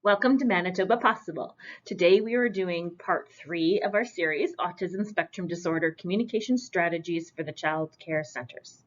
Welcome to Manitoba Possible. Today we are doing part 3 of our series, Autism Spectrum Disorder Communication Strategies for the Childcare Centres.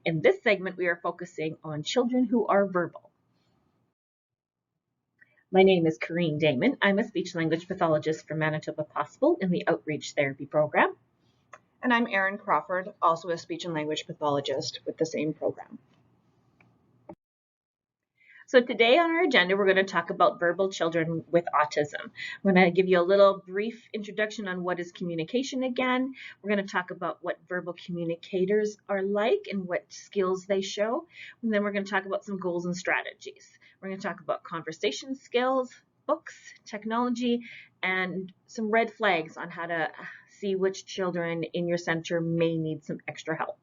In this segment, we are focusing on children who are verbal. My name is Corrine Daymond. I'm a speech-language pathologist for Manitoba Possible in the Outreach Therapy Program. And I'm Erin Crawford, also a speech and language pathologist with the same program. So today on our agenda, we're going to talk about verbal children with autism. I'm going to give you a little brief introduction on what is communication again. We're going to talk about what verbal communicators are like and what skills they show. And then we're going to talk about some goals and strategies. We're going to talk about conversation skills, books, technology, and some red flags on how to see which children in your center may need some extra help.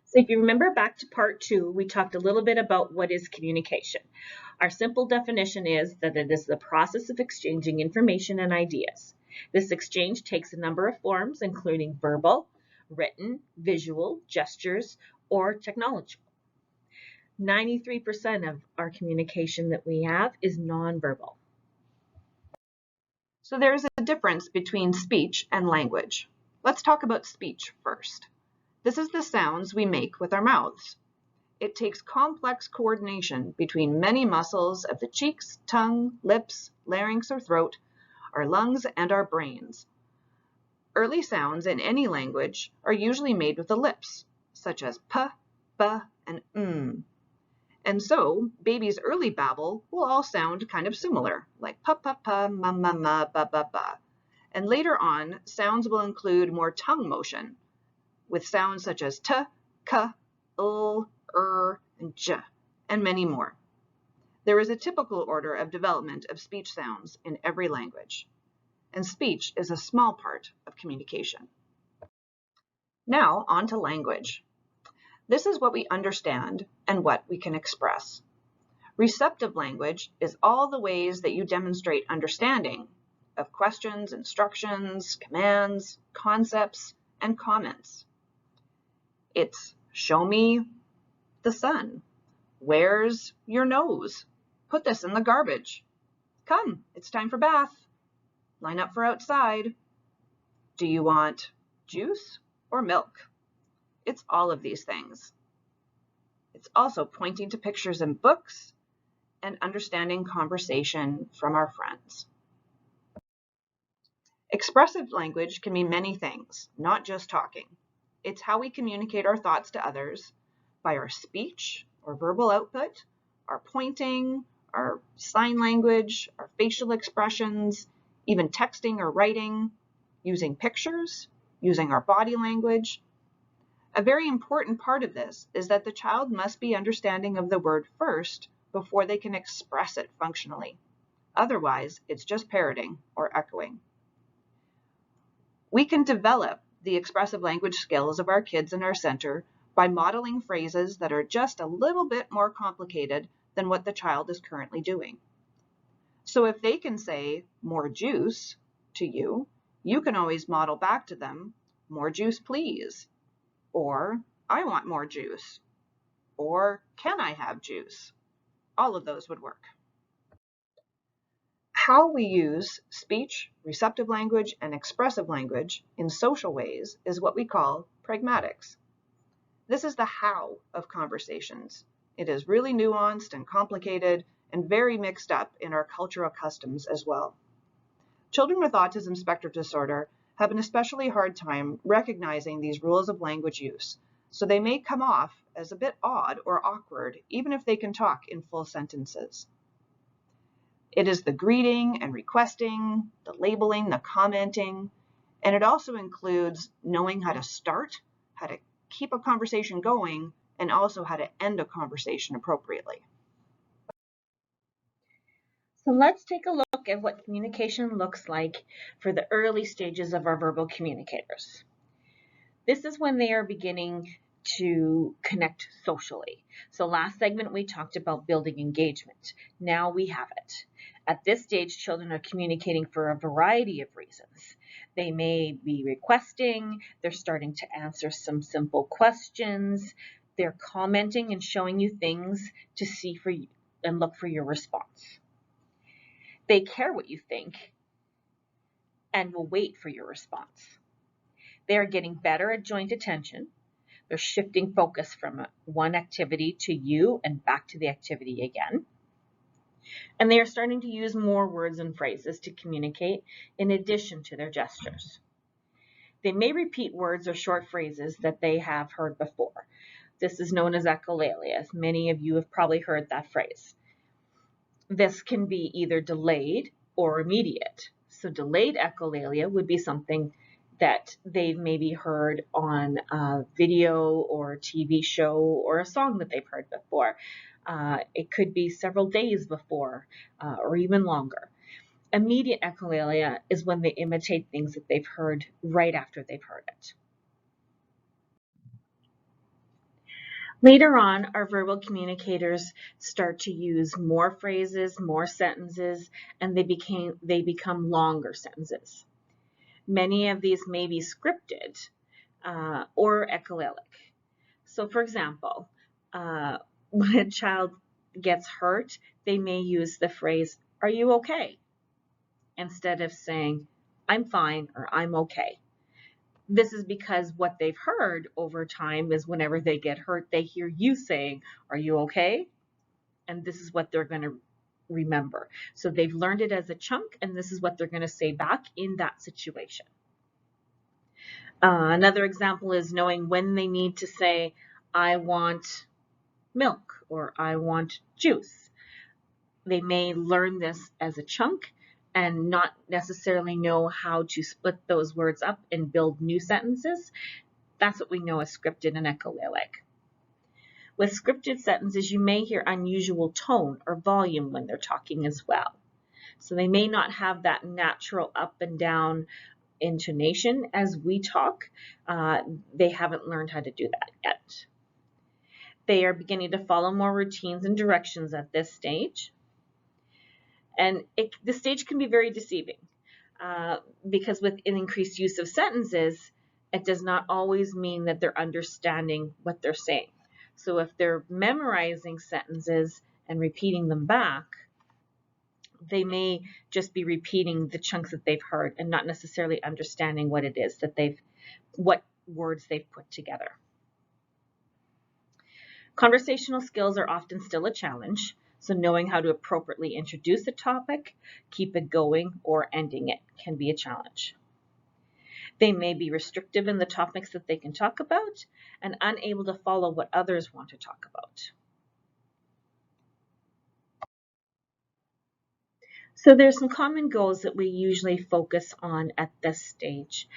So if you remember back to part 2, we talked a little bit about what is communication. Our simple definition is that it is the process of exchanging information and ideas. This exchange takes a number of forms, including verbal, written, visual, gestures, or technological. 93% of our communication that we have is nonverbal. So there is a difference between speech and language. Let's talk about speech first. This is the sounds we make with our mouths. It takes complex coordination between many muscles of the cheeks, tongue, lips, larynx or throat, our lungs, and our brains. Early sounds in any language are usually made with the lips, such as p, b, and And so, babies' early babble will all sound kind of similar, like pa pa pa, ma ma ma, ba ba ba. And later on, sounds will include more tongue motion, with sounds such as t, k, and j, and many more. There is a typical order of development of speech sounds in every language, and speech is a small part of communication. Now, on to language. This is what we understand and what we can express. Receptive language is all the ways that you demonstrate understanding of questions, instructions, commands, concepts, and comments. It's show me the sun. Where's your nose? Put this in the garbage. Come, it's time for bath. Line up for outside. Do you want juice or milk? It's all of these things. It's also pointing to pictures in books and understanding conversation from our friends. Expressive language can mean many things, not just talking. It's how we communicate our thoughts to others by our speech or verbal output, our pointing, our sign language, our facial expressions, even texting or writing, using pictures, using our body language. A very important part of this is that the child must be understanding of the word first before they can express it functionally. Otherwise, it's just parroting or echoing. We can develop the expressive language skills of our kids in our center by modeling phrases that are just a little bit more complicated than what the child is currently doing. So if they can say more juice to you, you can always model back to them, more juice please, or I want more juice, or can I have juice? All of those would work. How we use speech, receptive language, and expressive language in social ways is what we call pragmatics. This is the how of conversations. It is really nuanced and complicated and very mixed up in our cultural customs as well. Children with autism spectrum disorder have an especially hard time recognizing these rules of language use, so they may come off as a bit odd or awkward even if they can talk in full sentences. It is the greeting and requesting, the labeling, the commenting, and it also includes knowing how to start, how to keep a conversation going, and also how to end a conversation appropriately. So let's take a look at what communication looks like for the early stages of our verbal communicators. This is when they are beginning to connect socially. So last segment we talked about building engagement. Now we have it. At this stage, children are communicating for a variety of reasons. They may be requesting, they're starting to answer some simple questions, they're commenting and showing you things to see and look for your response. They care what you think and will wait for your response. They are getting better at joint attention. They're shifting focus from one activity to you and back to the activity again. And they are starting to use more words and phrases to communicate in addition to their gestures. They may repeat words or short phrases that they have heard before. This is known as echolalia. Many of you have probably heard that phrase. This can be either delayed or immediate. So delayed echolalia would be something that they've maybe heard on a video or a TV show or a song that they've heard before. It could be several days before or even longer. Immediate echolalia is when they imitate things that they've heard right after they've heard it. Later on, our verbal communicators start to use more phrases, more sentences, and they become longer sentences. Many of these may be scripted or echolalic. So for example, when a child gets hurt, they may use the phrase, "Are you okay?" instead of saying, "I'm fine" or "I'm okay." This is because what they've heard over time is whenever they get hurt, they hear you saying, "Are you okay?" And this is what they're going to remember. So they've learned it as a chunk, and this is what they're going to say back in that situation. Another example is knowing when they need to say, "I want milk" or "I want juice." They may learn this as a chunk and not necessarily know how to split those words up and build new sentences. That's what we know as scripted and echolalic. With scripted sentences, you may hear unusual tone or volume when they're talking as well. So they may not have that natural up and down intonation as we talk. They haven't learned how to do that yet. They are beginning to follow more routines and directions at this stage. And the stage can be very deceiving because with an increased use of sentences, it does not always mean that they're understanding what they're saying. So if they're memorizing sentences and repeating them back, they may just be repeating the chunks that they've heard and not necessarily understanding what it is that what words they've put together. Conversational skills are often still a challenge. So knowing how to appropriately introduce a topic, keep it going, or ending it can be a challenge. They may be restrictive in the topics that they can talk about and unable to follow what others want to talk about. So there's some common goals that we usually focus on at this stage.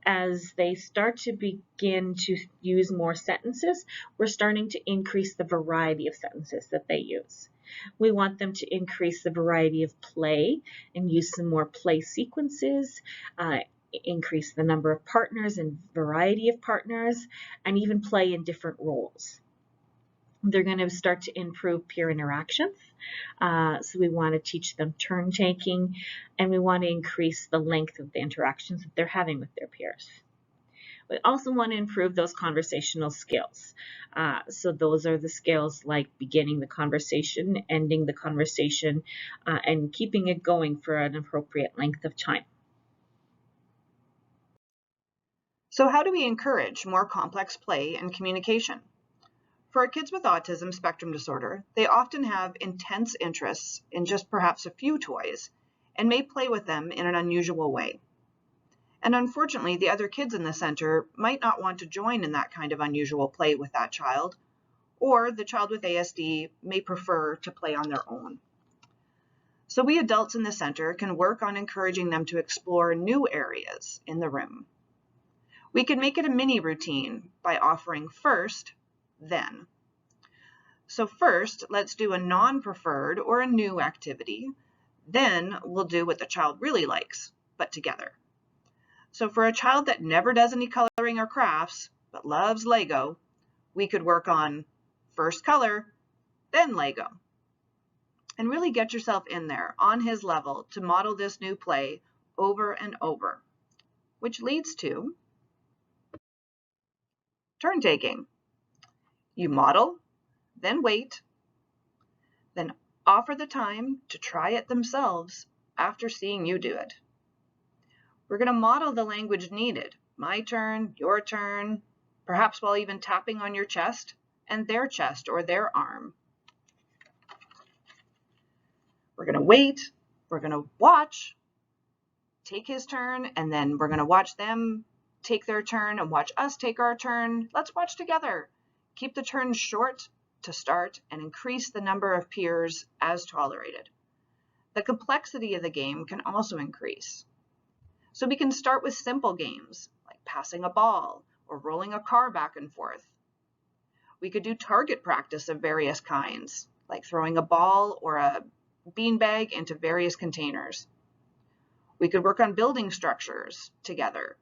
As they start to begin to use more sentences, we're starting to increase the variety of sentences that they use. We want them to increase the variety of play and use some more play sequences, increase the number of partners and variety of partners, and even play in different roles. They're going to start to improve peer interactions. So we want to teach them turn taking, and we want to increase the length of the interactions that they're having with their peers. We also want to improve those conversational skills. So those are the skills like beginning the conversation, ending the conversation, and keeping it going for an appropriate length of time. So how do we encourage more complex play and communication? For our kids with autism spectrum disorder, they often have intense interests in just perhaps a few toys and may play with them in an unusual way. And unfortunately, the other kids in the center might not want to join in that kind of unusual play with that child, or the child with ASD may prefer to play on their own. So we adults in the center can work on encouraging them to explore new areas in the room. We can make it a mini routine by offering first, then. So first, let's do a non-preferred or a new activity. Then we'll do what the child really likes, but together. So for a child that never does any coloring or crafts, but loves Lego, we could work on first color, then Lego. And really get yourself in there on his level to model this new play over and over, which leads to turn taking. You model, then wait, then offer the time to try it themselves after seeing you do it. We're going to model the language needed. My turn, your turn, perhaps while even tapping on your chest and their chest or their arm. We're going to wait, we're going to watch, take his turn, and then we're going to watch them take their turn and watch us take our turn. Let's watch together. Keep the turns short to start and increase the number of peers as tolerated. The complexity of the game can also increase. So we can start with simple games like passing a ball or rolling a car back and forth. We could do target practice of various kinds, like throwing a ball or a beanbag into various containers. We could work on building structures together.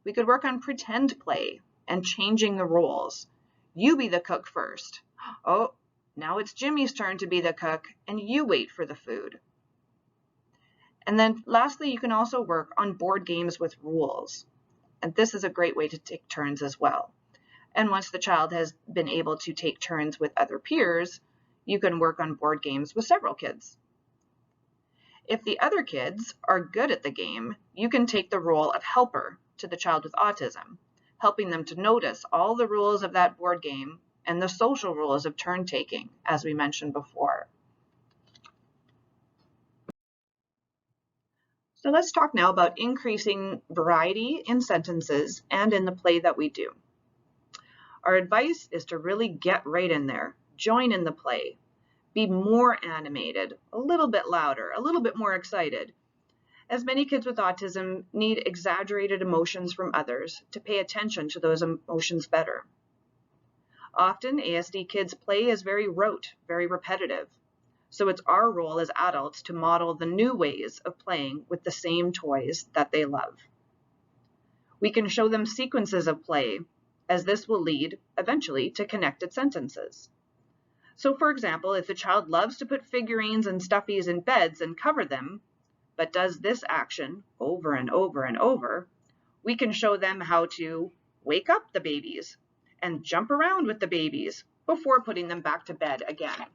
We could work on pretend play and changing the roles. You be the cook first. Oh, now it's Jimmy's turn to be the cook, and you wait for the food. And then lastly, you can also work on board games with rules. And this is a great way to take turns as well. And once the child has been able to take turns with other peers, you can work on board games with several kids. If the other kids are good at the game, you can take the role of helper to the child with autism, helping them to notice all the rules of that board game and the social rules of turn taking, as we mentioned before. So let's talk now about increasing variety in sentences and in the play that we do. Our advice is to really get right in there, join in the play, be more animated, a little bit louder, a little bit more excited, as many kids with autism need exaggerated emotions from others to pay attention to those emotions better. Often, ASD kids' play is very rote, very repetitive, so it's our role as adults to model the new ways of playing with the same toys that they love. We can show them sequences of play, as this will lead, eventually, to connected sentences. So, for example, if the child loves to put figurines and stuffies in beds and cover them, but does this action over and over and over, we can show them how to wake up the babies and jump around with the babies before putting them back to bed again.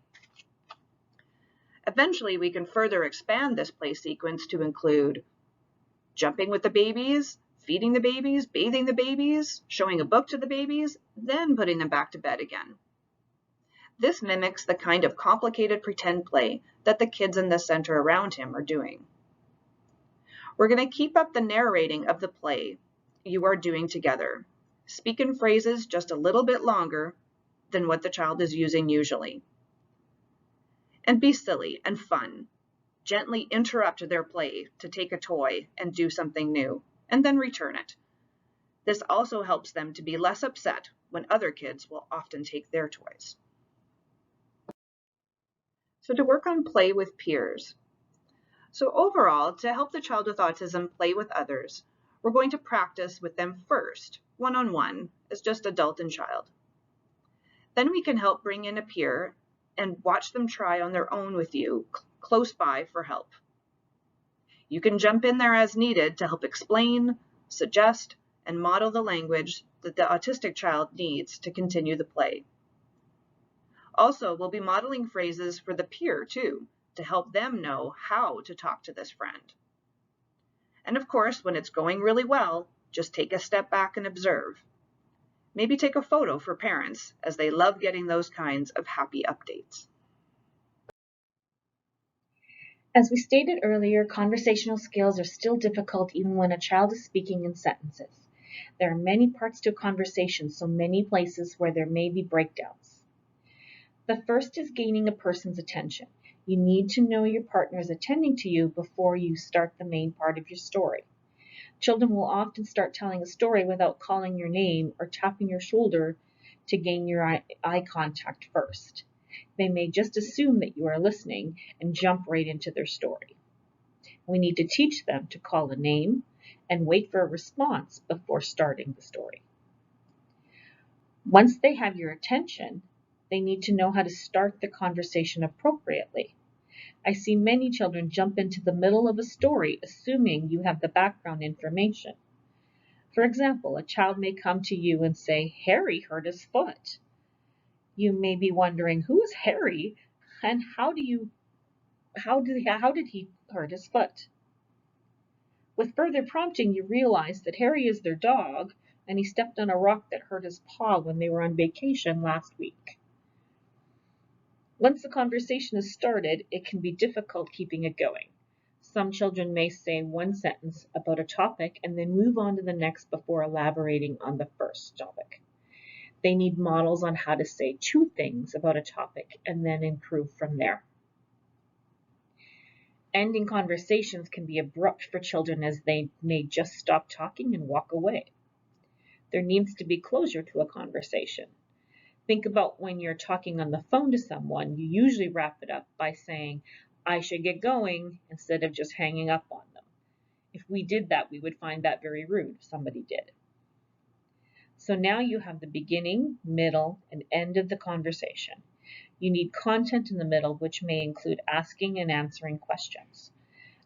Eventually, we can further expand this play sequence to include jumping with the babies, feeding the babies, bathing the babies, showing a book to the babies, then putting them back to bed again. This mimics the kind of complicated pretend play that the kids in the center around him are doing. We're going to keep up the narrating of the play you are doing together. Speak in phrases just a little bit longer than what the child is using usually. And be silly and fun. Gently interrupt their play to take a toy and do something new, and then return it. This also helps them to be less upset when other kids will often take their toys. So to work on play with peers. So overall, to help the child with autism play with others, we're going to practice with them first, one-on-one, as just adult and child. Then we can help bring in a peer and watch them try on their own with you, close by for help. You can jump in there as needed to help explain, suggest, and model the language that the autistic child needs to continue the play. Also, we'll be modeling phrases for the peer too, to help them know how to talk to this friend. And of course, when it's going really well, just take a step back and observe. Maybe take a photo for parents, as they love getting those kinds of happy updates. As we stated earlier, conversational skills are still difficult even when a child is speaking in sentences. There are many parts to a conversation, so many places where there may be breakdowns. The first is gaining a person's attention. You need to know your partner is attending to you before you start the main part of your story. Children will often start telling a story without calling your name or tapping your shoulder to gain your eye contact first. They may just assume that you are listening and jump right into their story. We need to teach them to call a name and wait for a response before starting the story. Once they have your attention, they need to know how to start the conversation appropriately. I see many children jump into the middle of a story assuming you have the background information. For example, a child may come to you and say, "Harry hurt his foot." You may be wondering, who is Harry and how do you how did he hurt his foot? With further prompting, you realize that Harry is their dog, and he stepped on a rock that hurt his paw when they were on vacation last week. Once the conversation is started, it can be difficult keeping it going. Some children may say one sentence about a topic and then move on to the next before elaborating on the first topic. They need models on how to say two things about a topic and then improve from there. Ending conversations can be abrupt for children as they may just stop talking and walk away. There needs to be closure to a conversation. Think about when you're talking on the phone to someone, you usually wrap it up by saying, "I should get going," instead of just hanging up on them. If we did that, we would find that very rude if somebody did. So now you have the beginning, middle, and end of the conversation. You need content in the middle, which may include asking and answering questions.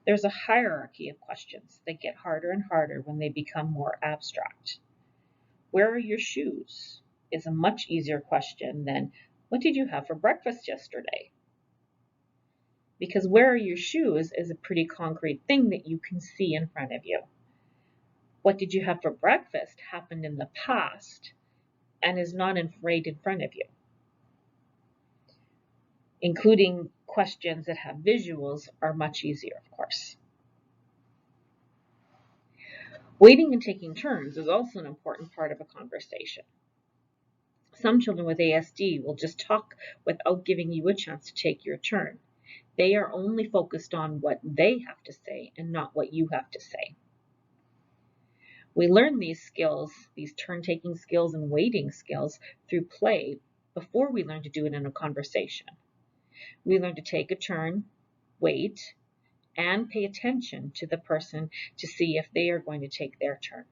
There's a hierarchy of questions that get harder and harder when they become more abstract. Where are your shoes? Is a much easier question than, what did you have for breakfast yesterday? Because where are your shoes is a pretty concrete thing that you can see in front of you. What did you have for breakfast happened in the past and is not right in front of you. Including questions that have visuals are much easier, of course. Waiting and taking turns is also an important part of a conversation. Some children with ASD will just talk without giving you a chance to take your turn. They are only focused on what they have to say and not what you have to say. We learn these skills, these turn-taking skills and waiting skills, through play before we learn to do it in a conversation. We learn to take a turn, wait, and pay attention to the person to see if they are going to take their turn.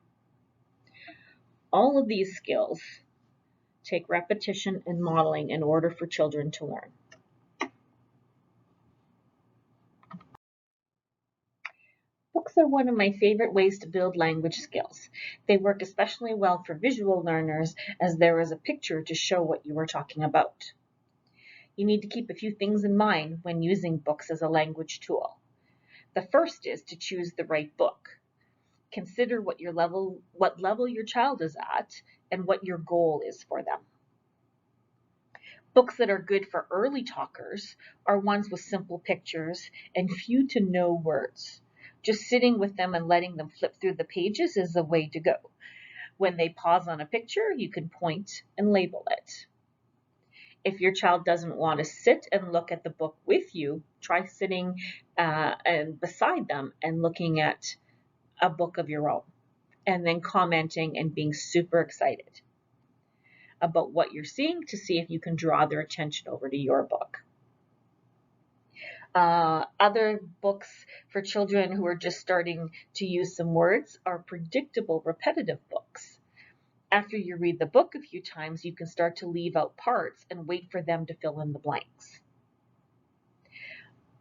All of these skills take repetition and modeling in order for children to learn. Books are one of my favorite ways to build language skills. They work especially well for visual learners as there is a picture to show what you are talking about. You need to keep a few things in mind when using books as a language tool. The first is to choose the right book. Consider what level your child is at and what your goal is for them. Books that are good for early talkers are ones with simple pictures and few to no words. Just sitting with them and letting them flip through the pages is the way to go. When they pause on a picture, you can point and label it. If your child doesn't want to sit and look at the book with you, try sitting and beside them and looking at a book of your own, and then commenting and being super excited about what you're seeing to see if you can draw their attention over to your book. Other books for children who are just starting to use some words are predictable, repetitive books. After you read the book a few times, you can start to leave out parts and wait for them to fill in the blanks.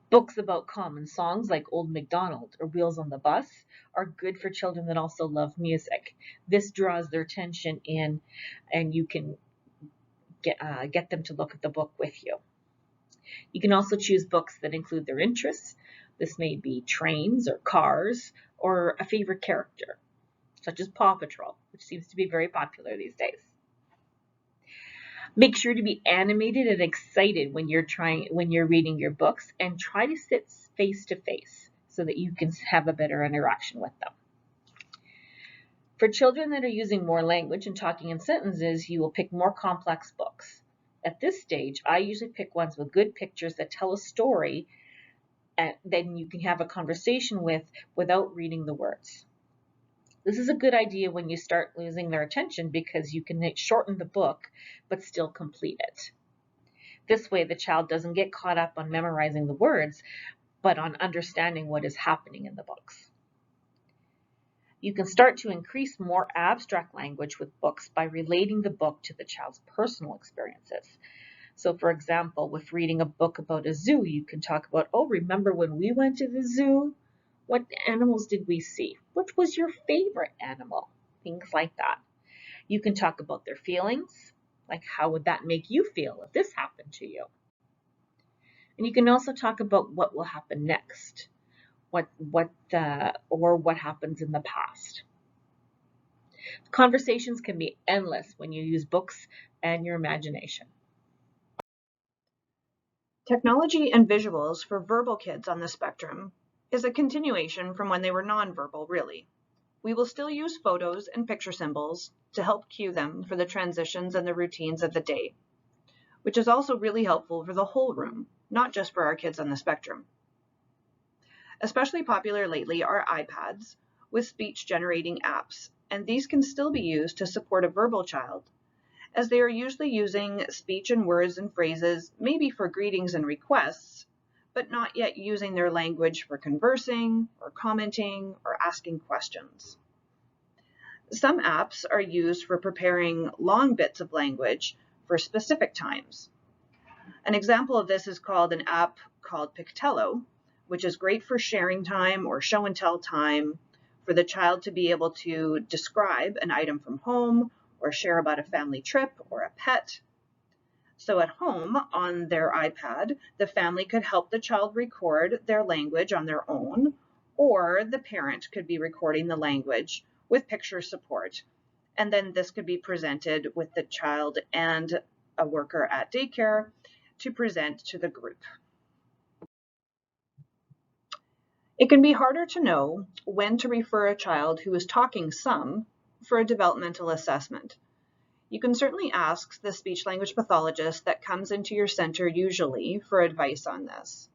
Books about common songs like Old MacDonald or Wheels on the Bus are good for children that also love music. This draws their attention in, and you can get them to look at the book with you. You can also choose books that include their interests. This may be trains or cars or a favorite character, such as Paw Patrol, which seems to be very popular these days. Make sure to be animated and excited when you're reading your books, and try to sit face to face so that you can have a better interaction with them. For children that are using more language and talking in sentences, you will pick more complex books. At this stage, I usually pick ones with good pictures that tell a story and then you can have a conversation with without reading the words. This is a good idea when you start losing their attention because you can shorten the book but still complete it. This way, the child doesn't get caught up on memorizing the words, but on understanding what is happening in the books. You can start to increase more abstract language with books by relating the book to the child's personal experiences. So for example, with reading a book about a zoo, you can talk about, oh, remember when we went to the zoo? What animals did we see? Which was your favorite animal? Things like that. You can talk about their feelings, like how would that make you feel if this happened to you? And you can also talk about what will happen next, or what happens in the past. Conversations can be endless when you use books and your imagination. Technology and visuals for verbal kids on the spectrum is a continuation from when they were nonverbal, really. We will still use photos and picture symbols to help cue them for the transitions and the routines of the day, which is also really helpful for the whole room, not just for our kids on the spectrum. Especially popular lately are iPads with speech-generating apps, and these can still be used to support a verbal child, as they are usually using speech and words and phrases, maybe for greetings and requests, but not yet using their language for conversing or commenting or asking questions. Some apps are used for preparing long bits of language for specific times. An example of this is called an app called Pictello, which is great for sharing time or show and tell time for the child to be able to describe an item from home or share about a family trip or a pet. So at home on their iPad, the family could help the child record their language on their own, or the parent could be recording the language with picture support. And then this could be presented with the child and a worker at daycare to present to the group. It can be harder to know when to refer a child who is talking some for a developmental assessment. You can certainly ask the speech-language pathologist that comes into your center usually for advice on this.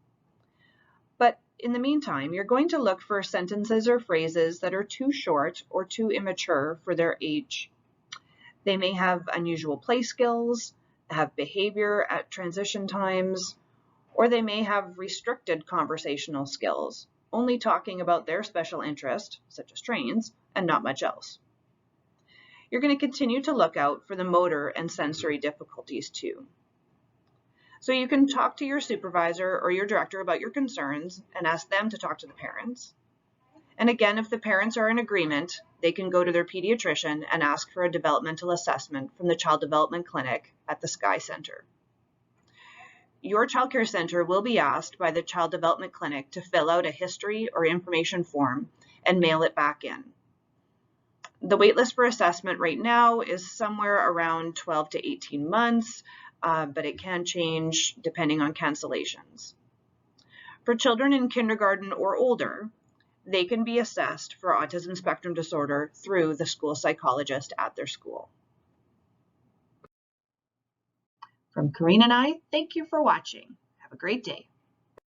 But in the meantime, you're going to look for sentences or phrases that are too short or too immature for their age. They may have unusual play skills, have behavior at transition times, or they may have restricted conversational skills, only talking about their special interest, such as trains, and not much else. You're going to continue to look out for the motor and sensory difficulties too. So you can talk to your supervisor or your director about your concerns and ask them to talk to the parents. And again, if the parents are in agreement, they can go to their pediatrician and ask for a developmental assessment from the Child Development Clinic at the Sky Center. Your childcare center will be asked by the Child Development Clinic to fill out a history or information form and mail it back in. The waitlist for assessment right now is somewhere around 12 to 18 months, but it can change depending on cancellations. For children in kindergarten or older, they can be assessed for autism spectrum disorder through the school psychologist at their school. From Corrine and I, thank you for watching. Have a great day.